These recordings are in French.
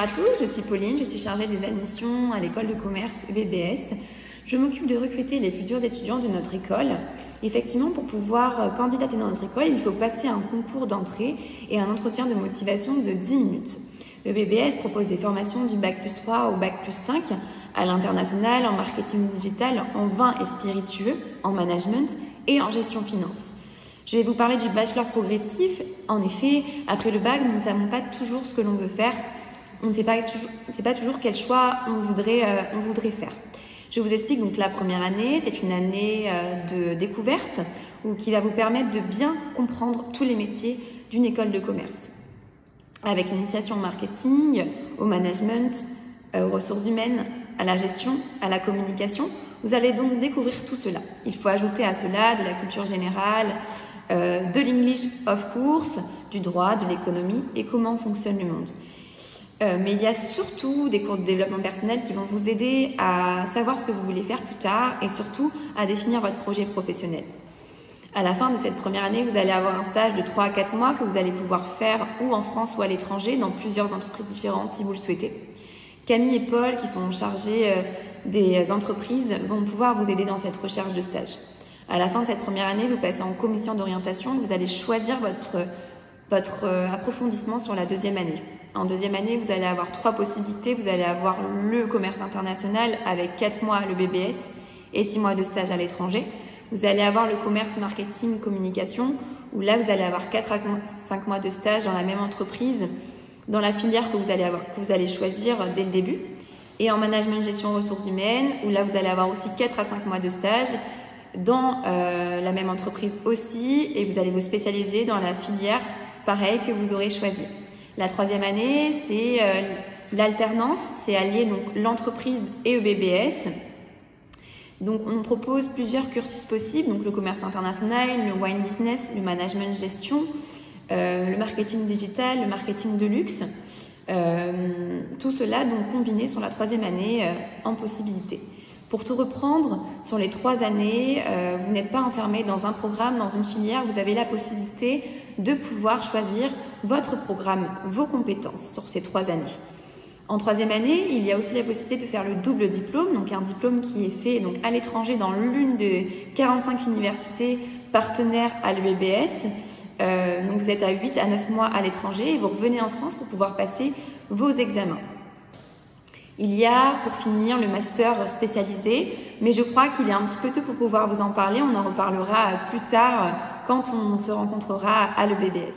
à tous, je suis Pauline, je suis chargée des admissions à l'école de commerce EBBS. Je m'occupe de recruter les futurs étudiants de notre école. Effectivement, pour pouvoir candidater dans notre école, il faut passer un concours d'entrée et un entretien de motivation de 10 minutes. EBBS propose des formations du Bac+3 au Bac+5 à l'international, en marketing digital, en vin et spiritueux, en management et en gestion finance. Je vais vous parler du bachelor progressif. En effet, après le bac, nous ne savons pas toujours ce que l'on veut faire. On ne sait pas toujours quel choix on voudrait faire. Je vous explique donc la première année. C'est une année de découverte qui va vous permettre de bien comprendre tous les métiers d'une école de commerce. Avec l'initiation au marketing, au management, aux ressources humaines, à la gestion, à la communication, vous allez donc découvrir tout cela. Il faut ajouter à cela de la culture générale, de l'English of course, du droit, de l'économie et comment fonctionne le monde. Mais il y a surtout des cours de développement personnel qui vont vous aider à savoir ce que vous voulez faire plus tard et surtout à définir votre projet professionnel. À la fin de cette première année, vous allez avoir un stage de 3 à 4 mois que vous allez pouvoir faire ou en France ou à l'étranger dans plusieurs entreprises différentes si vous le souhaitez. Camille et Paul, qui sont chargés des entreprises, vont pouvoir vous aider dans cette recherche de stage. À la fin de cette première année, vous passez en commission d'orientation, vous allez choisir votre approfondissement sur la deuxième année. En deuxième année, vous allez avoir 3 possibilités. Vous allez avoir le commerce international avec 4 mois à l'EBBS et 6 mois de stage à l'étranger. Vous allez avoir le commerce marketing communication où là, vous allez avoir 4 à 5 mois de stage dans la même entreprise, dans la filière que vous allez choisir dès le début. Et en management gestion ressources humaines où là, vous allez avoir aussi 4 à 5 mois de stage dans la même entreprise aussi et vous allez vous spécialiser dans la filière pareil que vous aurez choisi. La troisième année, c'est l'alternance, c'est allier donc l'entreprise et EBBS. Donc on propose plusieurs cursus possibles, donc le commerce international, le wine business, le management gestion, le marketing digital, le marketing de luxe. Tout cela donc combiné sur la troisième année en possibilité. Pour tout reprendre, sur les 3 années, vous n'êtes pas enfermé dans un programme, dans une filière, vous avez la possibilité de pouvoir choisir votre programme, vos compétences sur ces 3 années. En troisième année, il y a aussi la possibilité de faire le double diplôme, donc un diplôme qui est fait donc à l'étranger dans l'une de 45 universités partenaires à l'EBBS. Donc vous êtes à 8 à 9 mois à l'étranger et vous revenez en France pour pouvoir passer vos examens. Il y a, pour finir, le master spécialisé, mais je crois qu'il est un petit peu tôt pour pouvoir vous en parler. On en reparlera plus tard quand on se rencontrera à l'EBBS.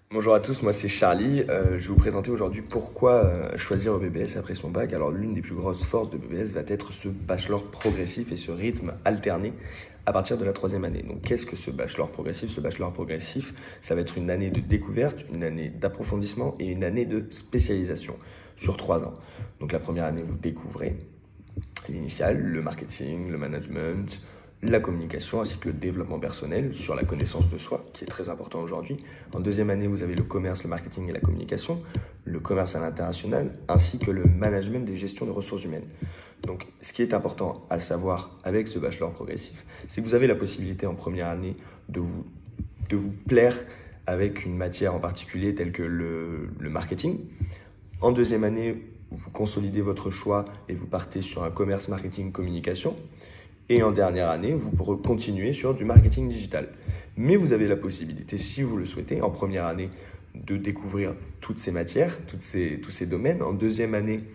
Bonjour à tous, moi c'est Charlie. Je vais vous présenter aujourd'hui pourquoi choisir EBBS après son bac. Alors l'une des plus grosses forces de EBBS va être ce bachelor progressif et ce rythme alterné à partir de la 3e année. Donc qu'est-ce que ce bachelor progressif? Ce bachelor progressif, ça va être une année de découverte, une année d'approfondissement et une année de spécialisation sur 3 ans. Donc la première année, vous découvrez l'initial, le marketing, le management, la communication ainsi que le développement personnel sur la connaissance de soi qui est très important aujourd'hui. En deuxième année, vous avez le commerce, le marketing et la communication, le commerce à l'international ainsi que le management des gestions de ressources humaines. Donc ce qui est important à savoir avec ce bachelor progressif, c'est que vous avez la possibilité en première année de vous plaire avec une matière en particulier telle que le marketing. En deuxième année, vous consolidez votre choix et vous partez sur un commerce, marketing, communication. Et en dernière année, vous pourrez continuer sur du marketing digital. Mais vous avez la possibilité, si vous le souhaitez, en première année, de découvrir toutes ces matières, tous ces domaines. En deuxième année,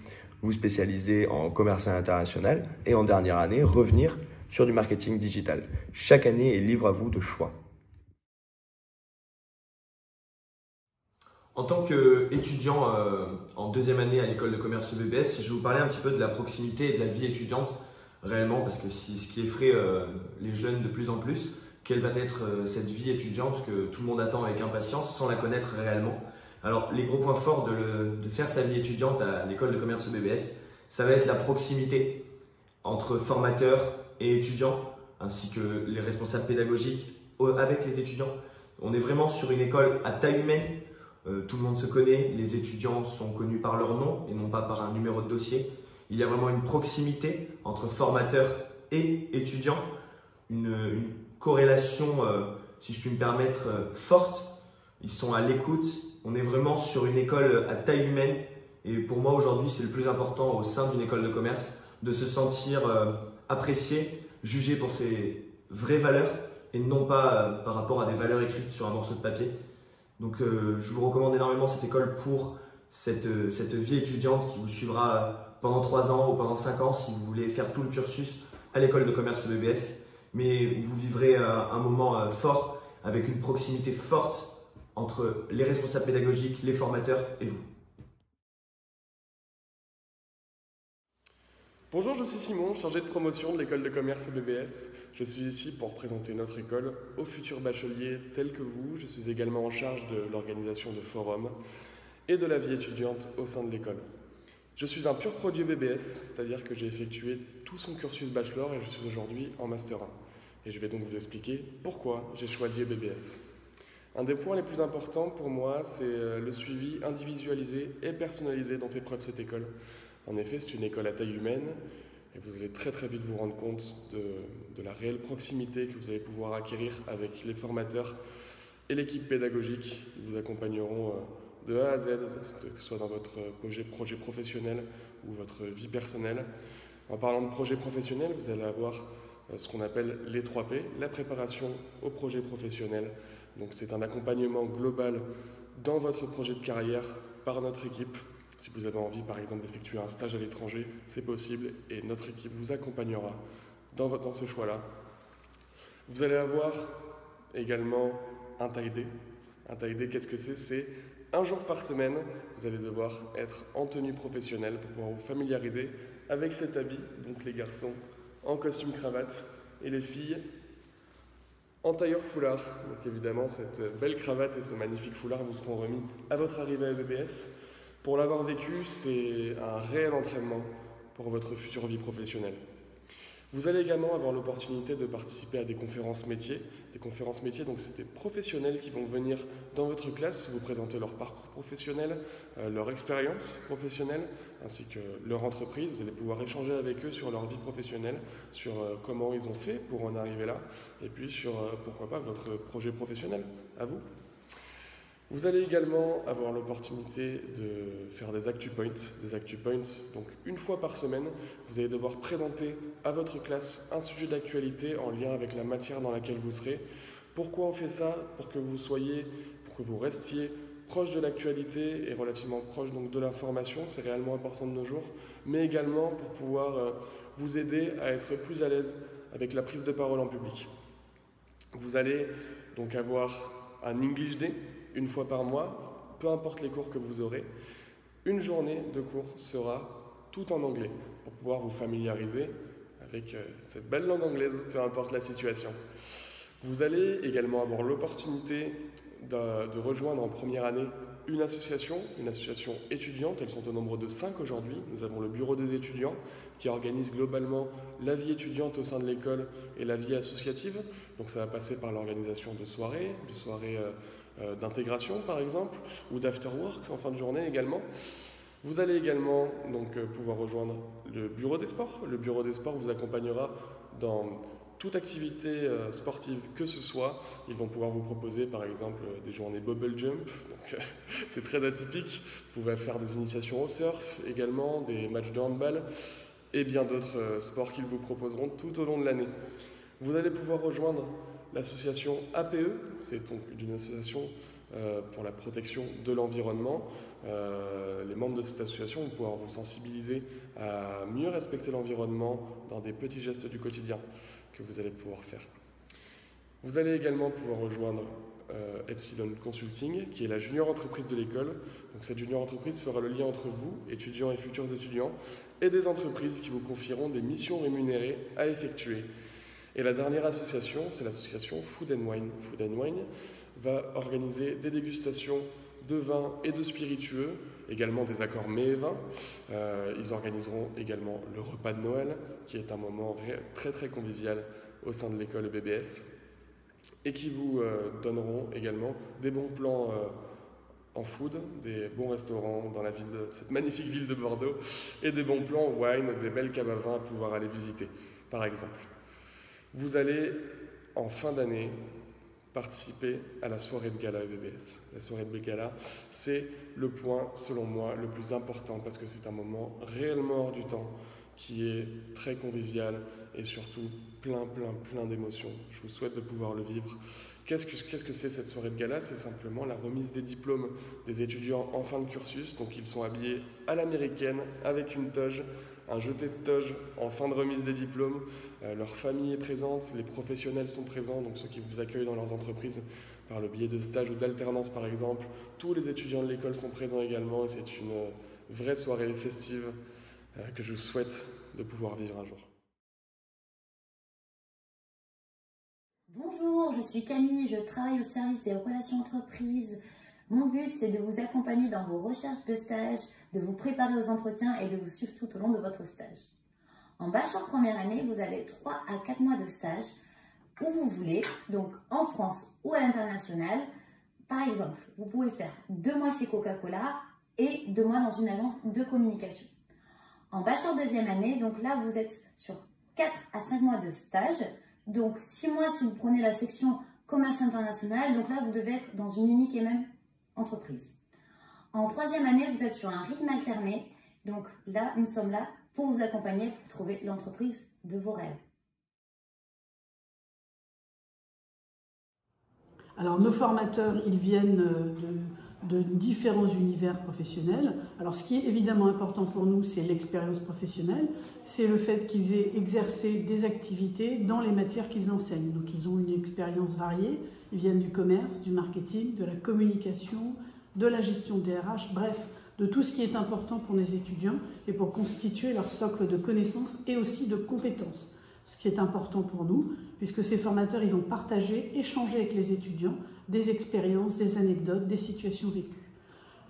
vous spécialisez en commerce international. Et en dernière année, revenir sur du marketing digital. Chaque année est libre à vous de choix. En tant qu'étudiant en deuxième année à l'école de commerce EBBS, je vais vous parler un petit peu de la proximité et de la vie étudiante réellement, parce que c'est ce qui effraie les jeunes de plus en plus. Quelle va être cette vie étudiante que tout le monde attend avec impatience sans la connaître réellement? Alors les gros points forts de faire sa vie étudiante à l'école de commerce EBBS, ça va être la proximité entre formateurs et étudiants, ainsi que les responsables pédagogiques avec les étudiants. On est vraiment sur une école à taille humaine. Tout le monde se connaît, les étudiants sont connus par leur nom et non pas par un numéro de dossier. Il y a vraiment une proximité entre formateurs et étudiants, une corrélation, si je puis me permettre, forte ils sont à l'écoute. On est vraiment sur une école à taille humaine. Et pour moi, aujourd'hui, c'est le plus important au sein d'une école de commerce, de se sentir apprécié, jugé pour ses vraies valeurs et non pas par rapport à des valeurs écrites sur un morceau de papier. Donc, je vous recommande énormément cette école pour cette vie étudiante qui vous suivra pendant 3 ans ou pendant 5 ans si vous voulez faire tout le cursus à l'école de commerce BBS. Mais vous vivrez un moment fort avec une proximité forte entre les responsables pédagogiques, les formateurs et vous. Bonjour, je suis Simon, chargé de promotion de l'école de commerce BBS. Je suis ici pour présenter notre école aux futurs bacheliers tels que vous. Je suis également en charge de l'organisation de forums et de la vie étudiante au sein de l'école. Je suis un pur produit BBS, c'est-à-dire que j'ai effectué tout son cursus bachelor et je suis aujourd'hui en Master 1. Et je vais donc vous expliquer pourquoi j'ai choisi BBS. Un des points les plus importants pour moi, c'est le suivi individualisé et personnalisé dont fait preuve cette école. En effet, c'est une école à taille humaine et vous allez très vite vous rendre compte de la réelle proximité que vous allez pouvoir acquérir avec les formateurs et l'équipe pédagogique. Ils vous accompagneront de A à Z, que ce soit dans votre projet professionnel ou votre vie personnelle. En parlant de projet professionnel, vous allez avoir ce qu'on appelle les 3P, la préparation au projet professionnel. Donc c'est un accompagnement global dans votre projet de carrière par notre équipe. Si vous avez envie par exemple d'effectuer un stage à l'étranger, c'est possible et notre équipe vous accompagnera dans ce choix-là. Vous allez avoir également un taille D. Un taille D, qu'est-ce que c'est? C'est un jour par semaine, vous allez devoir être en tenue professionnelle pour pouvoir vous familiariser avec cet habit, donc les garçons en costume cravate et les filles en tailleur foulard. Donc évidemment, cette belle cravate et ce magnifique foulard vous seront remis à votre arrivée à BBS. Pour l'avoir vécu, c'est un réel entraînement pour votre future vie professionnelle. Vous allez également avoir l'opportunité de participer à des conférences métiers. Des conférences métiers, donc c'est des professionnels qui vont venir dans votre classe vous présenter leur parcours professionnel, leur expérience professionnelle, ainsi que leur entreprise. Vous allez pouvoir échanger avec eux sur leur vie professionnelle, sur comment ils ont fait pour en arriver là, et puis sur, pourquoi pas, votre projet professionnel, à vous. Vous allez également avoir l'opportunité de faire des ActuPoints. Des ActuPoints, donc une fois par semaine, vous allez devoir présenter à votre classe un sujet d'actualité en lien avec la matière dans laquelle vous serez. Pourquoi on fait ça? Pour que vous restiez proche de l'actualité et relativement proche donc de l'information, c'est réellement important de nos jours, mais également pour pouvoir vous aider à être plus à l'aise avec la prise de parole en public. Vous allez donc avoir un English Day, une fois par mois, peu importe les cours que vous aurez. Une journée de cours sera tout en anglais pour pouvoir vous familiariser avec cette belle langue anglaise, peu importe la situation. Vous allez également avoir l'opportunité de rejoindre en première année une association étudiante. Elles sont au nombre de 5 aujourd'hui. Nous avons le bureau des étudiants qui organise globalement la vie étudiante au sein de l'école et la vie associative. Donc ça va passer par l'organisation de soirées d'intégration par exemple, ou d'afterwork en fin de journée également. Vous allez également donc pouvoir rejoindre le bureau des sports. Le bureau des sports vous accompagnera dans toute activité sportive que ce soit. Ils vont pouvoir vous proposer par exemple des journées bubble jump, donc c'est très atypique. Vous pouvez faire des initiations au surf également, des matchs de handball et bien d'autres sports qu'ils vous proposeront tout au long de l'année. Vous allez pouvoir rejoindre l'association APE, c'est donc une association pour la protection de l'environnement. Les membres de cette association vont pouvoir vous sensibiliser à mieux respecter l'environnement dans des petits gestes du quotidien que vous allez pouvoir faire. Vous allez également pouvoir rejoindre Epsilon Consulting, qui est la junior entreprise de l'école. Donc cette junior entreprise fera le lien entre vous, étudiants et futurs étudiants, et des entreprises qui vous confieront des missions rémunérées à effectuer. Et la dernière association, c'est l'association Food & Wine. Food & Wine va organiser des dégustations de vins et de spiritueux, également des accords mets et vins. Ils organiseront également le repas de Noël, qui est un moment très convivial au sein de l'école BBS, et qui vous donneront également des bons plans en food, des bons restaurants dans cette magnifique ville de Bordeaux, et des bons plans wine, des belles caves à vin à pouvoir aller visiter, par exemple. Vous allez, en fin d'année, participer à la soirée de gala EBBS. La soirée de gala, c'est le point, selon moi, le plus important parce que c'est un moment réellement hors du temps qui est très convivial et surtout plein d'émotions. Je vous souhaite de pouvoir le vivre. Qu'est-ce que c'est cette soirée de gala? C'est simplement la remise des diplômes des étudiants en fin de cursus. Donc ils sont habillés à l'américaine avec une toge, un jeté de toge en fin de remise des diplômes. Leur famille est présente, les professionnels sont présents, donc ceux qui vous accueillent dans leurs entreprises par le biais de stage ou d'alternance par exemple. Tous les étudiants de l'école sont présents également et c'est une vraie soirée festive que je vous souhaite de pouvoir vivre un jour. Bonjour, je suis Camille, je travaille au service des relations entreprises. Mon but, c'est de vous accompagner dans vos recherches de stage, de vous préparer aux entretiens et de vous suivre tout au long de votre stage. En bachelor première année, vous avez 3 à 4 mois de stage où vous voulez, donc en France ou à l'international. Par exemple, vous pouvez faire 2 mois chez Coca-Cola et 2 mois dans une agence de communication. En bachelor deuxième année, donc là, vous êtes sur 4 à 5 mois de stage. Donc 6 mois si vous prenez la section commerce international, donc là, vous devez être dans une unique et même entreprise. En troisième année, vous êtes sur un rythme alterné. Donc là, nous sommes là pour vous accompagner pour trouver l'entreprise de vos rêves. Alors nos formateurs, ils viennent de différents univers professionnels. Alors ce qui est évidemment important pour nous, c'est l'expérience professionnelle, c'est le fait qu'ils aient exercé des activités dans les matières qu'ils enseignent. Donc ils ont une expérience variée, ils viennent du commerce, du marketing, de la communication, de la gestion des RH, bref, de tout ce qui est important pour les étudiants et pour constituer leur socle de connaissances et aussi de compétences. Ce qui est important pour nous, puisque ces formateurs ils vont partager, échanger avec les étudiants des expériences, des anecdotes, des situations vécues.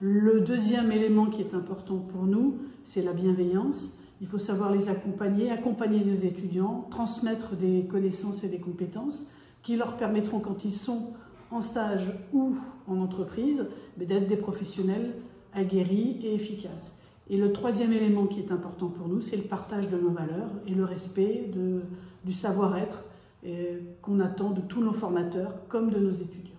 Le deuxième élément qui est important pour nous, c'est la bienveillance. Il faut savoir les accompagner, accompagner nos étudiants, transmettre des connaissances et des compétences qui leur permettront, quand ils sont en stage ou en entreprise, d'être des professionnels aguerris et efficaces. Et le troisième élément qui est important pour nous, c'est le partage de nos valeurs et le respect du savoir-être qu'on attend de tous nos formateurs comme de nos étudiants.